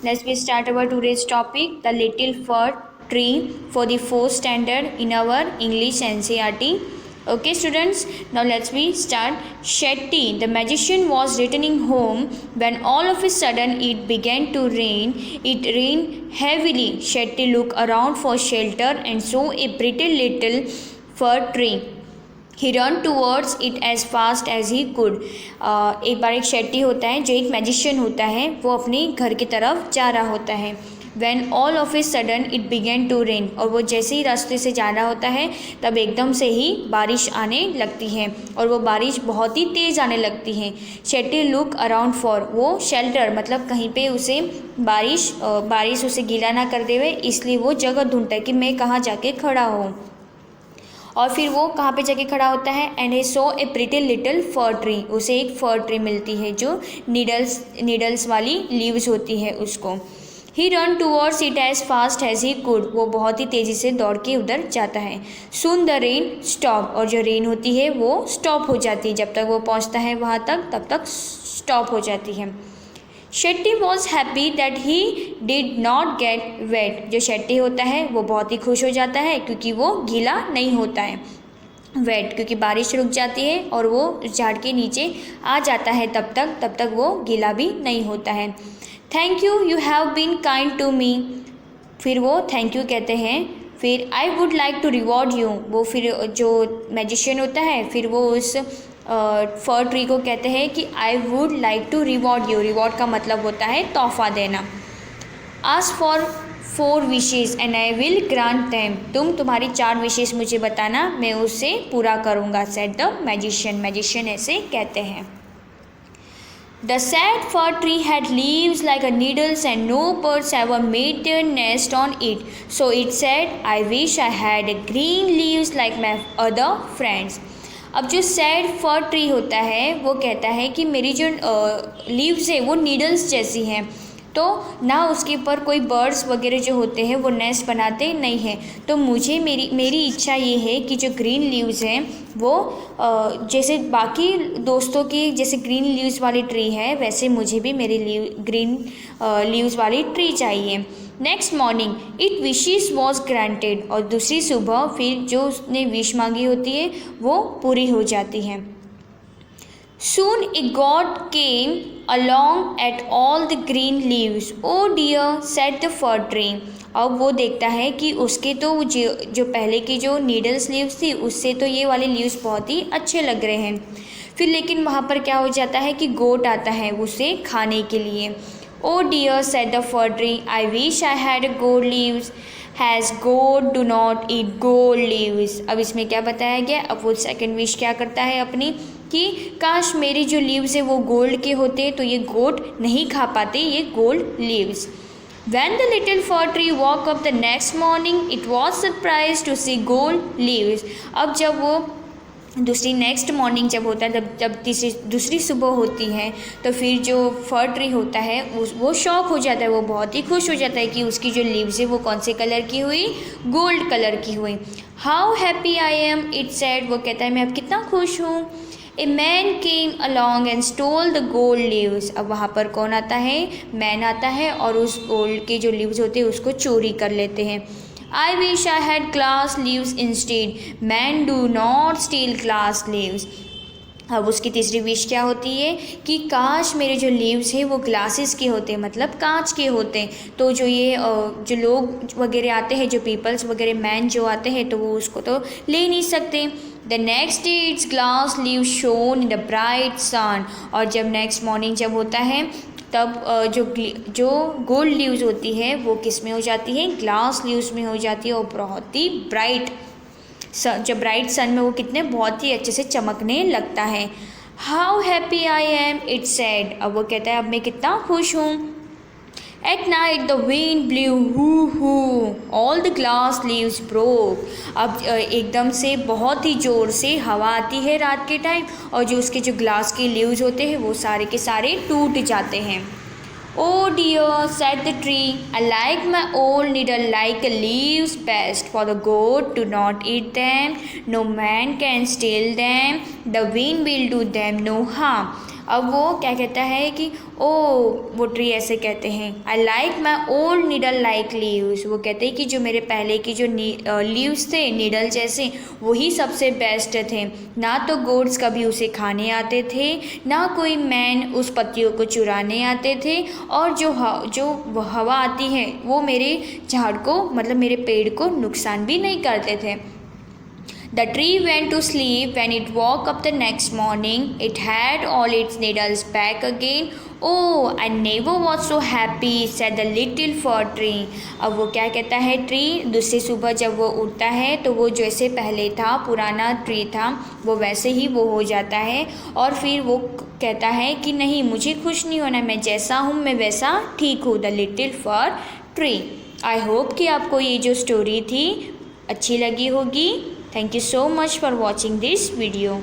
Let's we start our today's topic, the little fir tree for the fourth standard in our English NCERT. Okay, students. Now let's we start. Shetty, the magician, was returning home when all of a sudden it began to rain. It rained heavily. Shetty looked around for shelter and saw a pretty little fir tree. He run towards it as fast as he could. एक बार एक शेट्टी होता है जो एक magician होता है, वो अपने घर की तरफ जा रहा होता है। When all of a sudden it began to rain, और वो जैसे ही रास्ते से जा रहा होता है तब एकदम से ही बारिश आने लगती है, और वो बारिश बहुत ही तेज़ आने लगती है। शेट्टी लुक अराउंड फॉर, वो शेल्टर मतलब कहीं पे उसे बारिश उसे गीला ना कर देवे, इसलिए वो जगह ढूंढता है कि मैं कहाँ जाके खड़ा हूँ। और फिर वो कहाँ पे जाके खड़ा होता है, and he so A pretty little for tree, उसे एक फर ट्री मिलती है जो नीडल्स वाली लीव्स होती है उसको। He run towards it as fast as he could, वो बहुत ही तेज़ी से दौड़ के उधर जाता है। सून द रेन स्टॉप, और जो रेन होती है वो स्टॉप हो जाती है, जब तक वो पहुँचता है वहाँ तक तब तक स्टॉप हो जाती है। Shetty was happy that he did not get wet, जो शेट्टी होता है वो बहुत ही खुश हो जाता है क्योंकि वो गीला नहीं होता है। वेट क्योंकि बारिश रुक जाती है और वो झाड़ के नीचे आ जाता है, तब तक वो गीला भी नहीं होता है। Thank you, you have been kind to me, फिर वो थैंक यू कहते हैं। फिर I would like to reward you, वो फिर जो मैजिशियन होता है फिर वो उस फर ट्री को कहते हैं कि I would like to reward you, reward का मतलब होता है तोहफा देना। Ask for 4 wishes and I will grant them, तुम्हारी 4 विशेष मुझे बताना, मैं उससे पूरा करूँगा, सेड द मैजिशियन ऐसे कहते हैं। The sad fir tree had leaves like a needles and no birds ever made their nest on it. So it said, I wish I had green leaves like my other friends. अब जो sad फर tree होता है वो कहता है कि मेरी जो लीव्स है वो नीडल्स जैसी हैं, तो ना उसके ऊपर कोई बर्ड्स वगैरह जो होते हैं वो नेस्ट बनाते नहीं हैं, तो मुझे मेरी इच्छा ये है कि जो ग्रीन लीव्स हैं वो जैसे बाकी दोस्तों की जैसे ग्रीन लीव्स वाली ट्री है वैसे मुझे भी मेरी ग्रीन लीव्स वाली ट्री चाहिए। Next morning it wishes was granted, और दूसरी सुबह फिर जो उसने विश मांगी होती है वो पूरी हो जाती है। Soon a god came along at all the green leaves. Oh dear, said the fir tree. अब वो देखता है कि उसके तो जो पहले की जो नीडल्स लीव्स थी उससे तो ये वाले लीव्स बहुत ही अच्छे लग रहे हैं। फिर लेकिन वहाँ पर क्या हो जाता है कि गोट आता है उसे खाने के लिए। Oh dear, said the fir tree, I wish I had gold leaves. Has goat do not eat gold leaves. अब इसमें क्या बताया गया, अब वो सेकंड विश क्या करता है अपनी कि काश मेरी जो लीव्स है वो गोल्ड के होते तो ये गोट नहीं खा पाते ये gold leaves. When the little fir tree woke up the next morning, it was surprised to see gold leaves. अब जब वो नेक्स्ट मॉर्निंग जब होता है जब दूसरी सुबह होती है तो फिर जो फर ट्री होता है वो शॉक हो जाता है, वो बहुत ही खुश हो जाता है कि उसकी जो लीव्स है वो कौन से कलर की हुई, गोल्ड कलर की हुई। How happy I am, it said, वो कहता है मैं अब कितना खुश हूँ। A man came along and stole the gold leaves, अब वहाँ पर कौन आता है, मैन आता है और उस गोल्ड के जो लीव्स होते हैं उसको चोरी कर लेते हैं। I wish I had glass leaves instead. Men do not steal glass leaves. अब उसकी तीसरी विश क्या होती है कि काश मेरे जो लीव्स हैं वो ग्लासेस के होते, मतलब कांच के होते, तो जो ये जो लोग वगैरह आते हैं, जो पीपल्स वगैरह मैन जो आते हैं तो वो उसको तो ले नहीं सकते। The next day its grass leave shone in the bright sun, और जब नेक्स्ट मॉर्निंग जब होता है तब जो गोल्ड लीव्स होती है वो किस में हो जाती है, ग्लास लीव्स में हो जाती है, और बहुत ही ब्राइट जब ब्राइट सन में वो कितने बहुत ही अच्छे से चमकने लगता है। How happy I am, it said, अब वो कहता है अब मैं कितना खुश हूँ। At night the wind blew hoo hoo, all the glass leaves broke. अब एकदम से बहुत ही ज़ोर से हवा आती है रात के टाइम, और जो उसके जो ग्लास के लीव्स होते हैं वो सारे के सारे टूट जाते हैं। Oh dear, said the tree, I like my old needle like leaves best, for the goat do not eat them, no man can steal them, the wind will do them no harm. अब वो क्या कहता है कि ओ वो tree ऐसे कहते हैं, I like my old needle like leaves, वो कहते हैं कि जो मेरे पहले की जो लीव्स थे नीडल जैसे, वही सबसे बेस्ट थे। ना तो गोड्स कभी उसे खाने आते थे, ना कोई मैन उस पत्तियों को चुराने आते थे, और जो हवा आती है वो मेरे झाड़ को मतलब मेरे पेड़ को नुकसान भी नहीं करते थे। The tree went to sleep. When it woke up the next morning, it had all its needles back again. Oh, I never was so happy, said the little fir tree. अब वो क्या कहता है ट्री, दूसरी सुबह जब वो उठता है तो वो जैसे पहले था, पुराना ट्री था, वो वैसे ही वो हो जाता है। और फिर वो कहता है कि नहीं, मुझे खुश नहीं होना, मैं जैसा हूँ मैं वैसा ठीक हूँ। The little for tree. I hope कि आपको ये जो स्टोरी थी अच्छी लगी होगी। Thank you so much for watching this video.